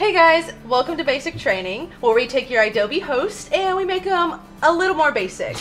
Hey guys, welcome to Basic Training, where we take your idobi host and we make them a little more basic.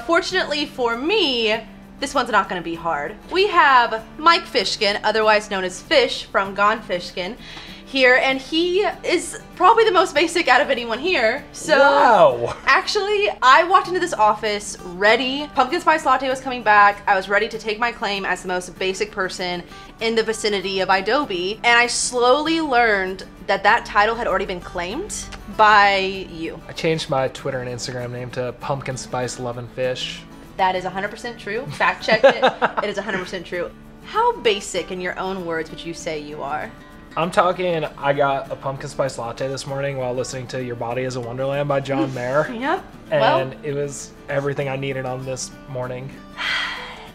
Fortunately for me, this one's not going to be hard. We have Mike Fishkin, otherwise known as Fish from Gone Fishkin, here, and he is probably the most basic out of anyone here. So, wow. Actually, I walked into this office ready. Pumpkin spice latte was coming back. I was ready to take my claim as the most basic person in the vicinity of idobi, and I slowly learned that that title had already been claimed by you. I changed my Twitter and Instagram name to Pumpkin Spice Lovin' Fish. That is 100% true. Fact checked it. It is 100% true. How basic in your own words would you say you are? I'm talking, I got a pumpkin spice latte this morning while listening to Your Body is a Wonderland by John Mayer. Yep. And it was everything I needed on this morning.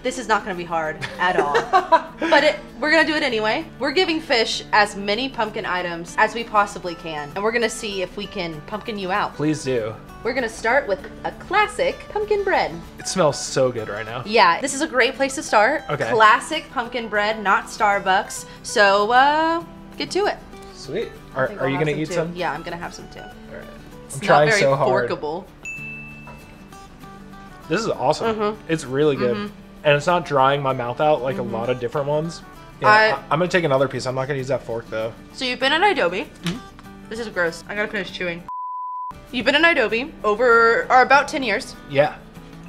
This is not going to be hard at all. But we're going to do it anyway. We're giving Fish as many pumpkin items as we possibly can. And we're going to see if we can pumpkin you out. Please do. We're going to start with a classic pumpkin bread. It smells so good right now. Yeah, this is a great place to start. Okay. Classic pumpkin bread, not Starbucks. So, get to it. Sweet. Are you going to eat some? Yeah, I'm going to have some too. All right. It's I'm trying not very so hard. forkable. This is awesome. It's really good. And it's not drying my mouth out like a lot of different ones. Yeah, I'm going to take another piece. I'm not going to use that fork though. So you've been at idobi. This is gross. I got to finish chewing. You've been in idobi about 10 years. Yeah.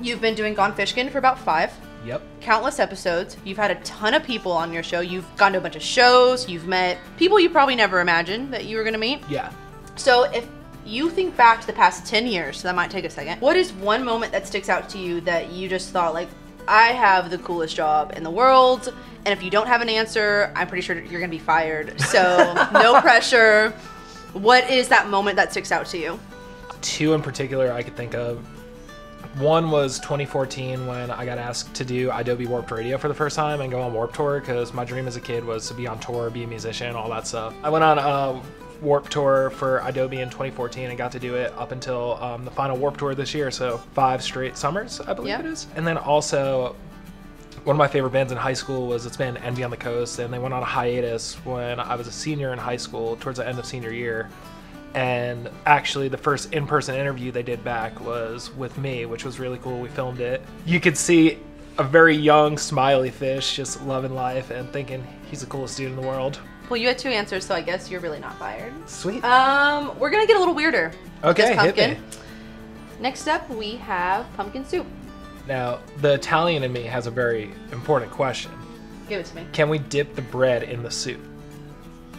You've been doing Gone Fishkin for about 5. Yep. Countless episodes. You've had a ton of people on your show. You've gone to a bunch of shows. You've met people you probably never imagined that you were going to meet. Yeah. So if you think back to the past 10 years, so that might take a second, what is one moment that sticks out to you that you just thought, like, I have the coolest job in the world, and if you don't have an answer, I'm pretty sure you're going to be fired. So no pressure. What is that moment that sticks out to you? 2 in particular I could think of. One was 2014 when I got asked to do idobi Warped Radio for the first time and go on Warped Tour, because my dream as a kid was to be on tour, be a musician, all that stuff. I went on a Warped Tour for idobi in 2014 and got to do it up until the final Warped Tour this year, so 5 straight summers, I believe it is. And then also, one of my favorite bands in high school was It's Been Envy on the Coast, and they went on a hiatus when I was a senior in high school, towards the end of senior year. And actually the first in-person interview they did back was with me, which was really cool. We filmed it. You could see a very young, smiley Fish just loving life and thinking he's the coolest dude in the world. Well, you had 2 answers, so I guess you're really not fired. Sweet. We're gonna get a little weirder. Okay, pumpkin. hit me. Next up, we have pumpkin soup. Now, the Italian in me has a very important question. Give it to me. Can we dip the bread in the soup?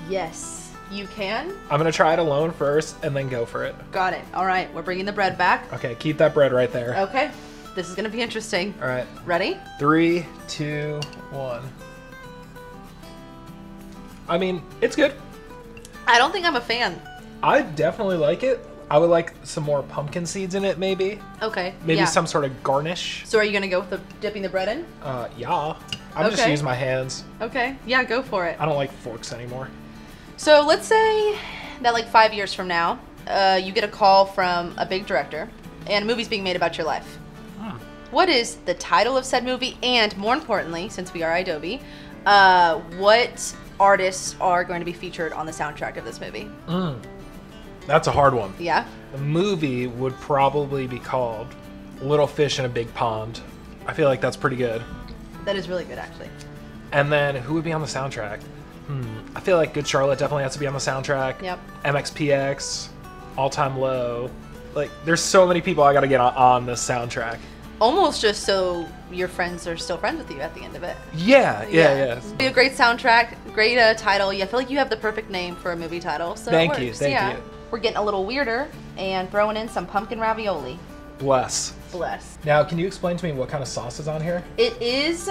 Yes. You can? I'm gonna try it alone first and then go for it. Got it. All right, we're bringing the bread back. Okay, keep that bread right there. Okay, this is gonna be interesting. All right. Ready? 3, 2, 1. I mean, it's good. I don't think I'm a fan. I definitely like it. I would like some more pumpkin seeds in it, maybe. Okay. Maybe yeah. some sort of garnish. So are you gonna go with the dipping the bread in? Yeah. I'm just using my hands. Okay. Yeah, go for it. I don't like forks anymore. So let's say that like 5 years from now, you get a call from a big director and a movie's being made about your life. What is the title of said movie? And more importantly, since we are idobi, what artists are going to be featured on the soundtrack of this movie? That's a hard one. Yeah? The movie would probably be called Little Fish in a Big Pond. I feel like that's pretty good. That is really good, actually. And then who would be on the soundtrack? I feel like Good Charlotte definitely has to be on the soundtrack. Yep. MXPX, All Time Low. Like, there's so many people I gotta get on this soundtrack. Almost just so your friends are still friends with you at the end of it. Yeah. Be a great soundtrack, great title. Yeah, I feel like you have the perfect name for a movie title. So Thank you. We're getting a little weirder and throwing in some pumpkin ravioli. Bless. Now, can you explain to me what kind of sauce is on here? It is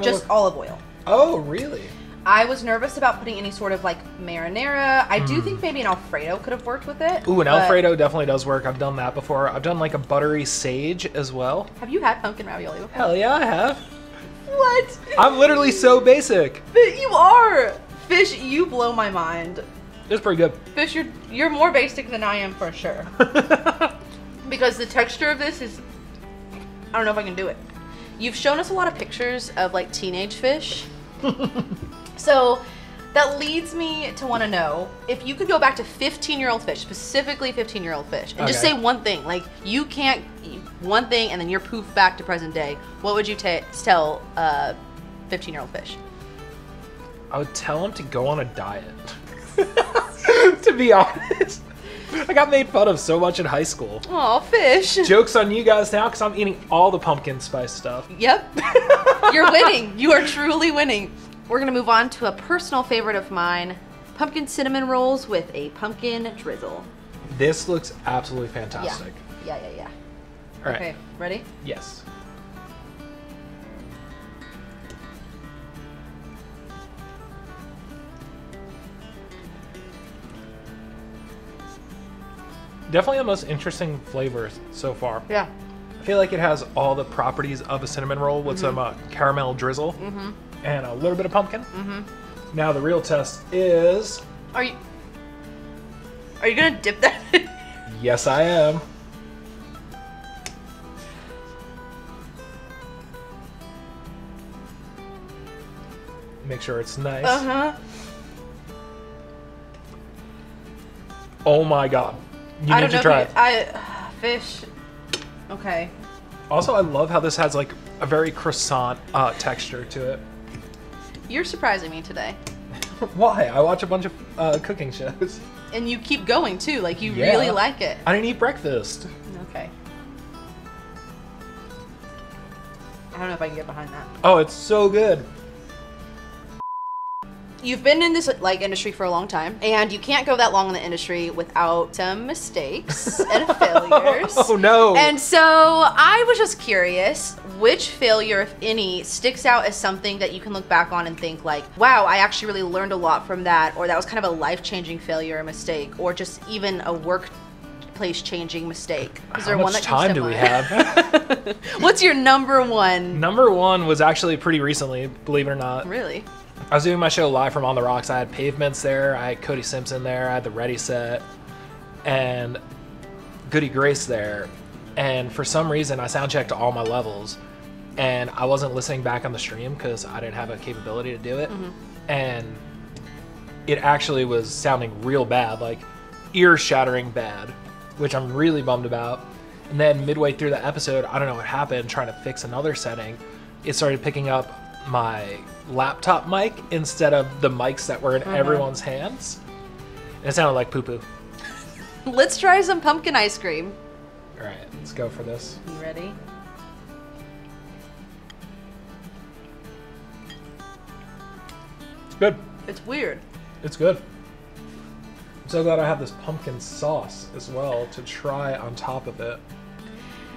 just olive oil. Oh, really? I was nervous about putting any sort of like marinara. I do think maybe an Alfredo could have worked with it. Ooh, an Alfredo definitely does work. I've done that before. I've done like a buttery sage as well. Have you had pumpkin ravioli before? Hell yeah, I have. What? I'm literally so basic. You are. Fish, you blow my mind. It's pretty good. Fish, you're more basic than I am for sure. Because the texture of this is, I don't know if I can do it. You've shown us a lot of pictures of like teenage fish. So That leads me to want to know if you could go back to 15-year-old fish, specifically 15-year-old fish, and just say one thing. Like, you can't, one thing, and then you're poof back to present day. What would you tell 15-year-old fish? I would tell him to go on a diet. To be honest. I got made fun of so much in high school. Aw, fish. Joke's on you guys now because I'm eating all the pumpkin spice stuff. Yep. You're winning. You are truly winning. We're going to move on to a personal favorite of mine, pumpkin cinnamon rolls with a pumpkin drizzle. This looks absolutely fantastic. Yeah. All right. Okay, ready? Yes. Definitely the most interesting flavors so far. Yeah. I feel like it has all the properties of a cinnamon roll with some caramel drizzle and a little bit of pumpkin. Now the real test is... Are you gonna dip that in? Yes, I am. Make sure it's nice. Oh my god. You need to try it. Fish. Okay. Also, I love how this has like a very croissant texture to it. You're surprising me today. Why? I watch a bunch of cooking shows. And you keep going too, like you really like it. I didn't eat breakfast. Okay. I don't know if I can get behind that. Oh, it's so good. You've been in this like industry for a long time, and you can't go that long in the industry without some mistakes and failures. Oh no. And so I was just curious, which failure, if any, sticks out as something that you can look back on and think like, wow, I actually really learned a lot from that, or that was kind of a life-changing failure or mistake, or just even a workplace-changing mistake. Is there How one much that comes time to do we mind? have? What's your number one? Number one was actually pretty recently, believe it or not. Really? I was doing my show live from On the Rocks. I had Pavements there, I had Cody Simpson there, I had the Ready Set, and Goody Grace there. And for some reason, I sound checked all my levels, and I wasn't listening back on the stream because I didn't have a capability to do it. And it actually was sounding real bad, like ear-shattering bad, which I'm really bummed about. And then midway through the episode, I don't know what happened, trying to fix another setting, it started picking up my laptop mic instead of the mics that were in everyone's hands. And it sounded like poo-poo. Let's try some pumpkin ice cream. All right, let's go for this. You ready? It's good. It's weird. It's good. I'm so glad I have this pumpkin sauce as well to try on top of it.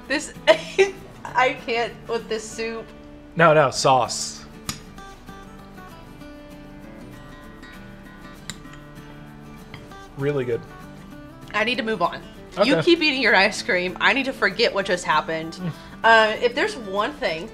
This, I can't with this soup. No, sauce. Really good. I need to move on. Okay. You keep eating your ice cream. I need to forget what just happened. If there's one thing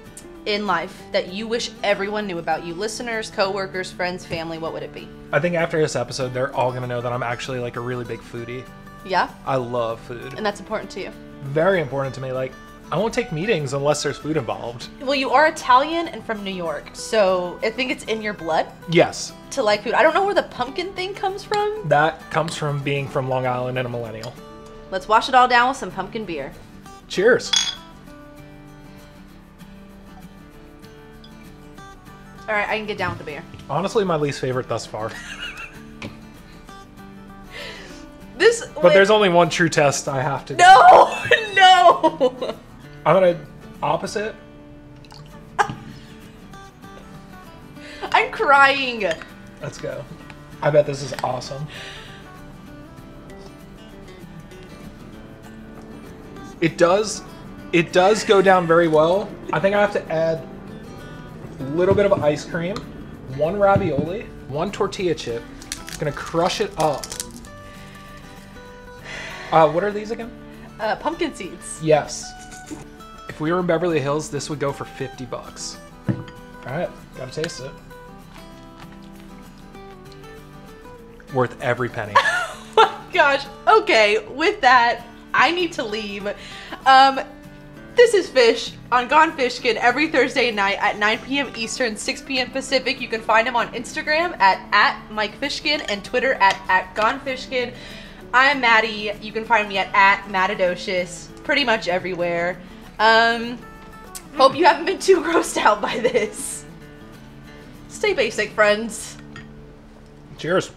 in life that you wish everyone knew about you, listeners, coworkers, friends, family, what would it be? I think after this episode, they're all gonna know that I'm actually like a really big foodie. Yeah? I love food. And that's important to you? Very important to me. Like, I won't take meetings unless there's food involved. Well, you are Italian and from New York, so I think it's in your blood Yes. to like food. I don't know where the pumpkin thing comes from. That comes from being from Long Island and a millennial. Let's wash it all down with some pumpkin beer. Cheers. All right, I can get down with the beer. Honestly, my least favorite thus far. But there's only one true test I have to do. No! I'm gonna opposite. I'm crying. Let's go. I bet this is awesome. It does go down very well. I think I have to add a little bit of ice cream, one ravioli, one tortilla chip. Gonna crush it up. What are these again? Pumpkin seeds. Yes. If we were in Beverly Hills, this would go for $50. All right, gotta taste it. Worth every penny. Oh my gosh. Okay, with that, I need to leave. This is Fish on Gone Fishkin every Thursday night at 9 p.m. Eastern, 6 p.m. Pacific. You can find him on Instagram at Mike Fishkin and Twitter at Gone Fishkin. I'm Maddie. You can find me at Maddidoches, pretty much everywhere. Hope you haven't been too grossed out by this. Stay basic, friends. Cheers.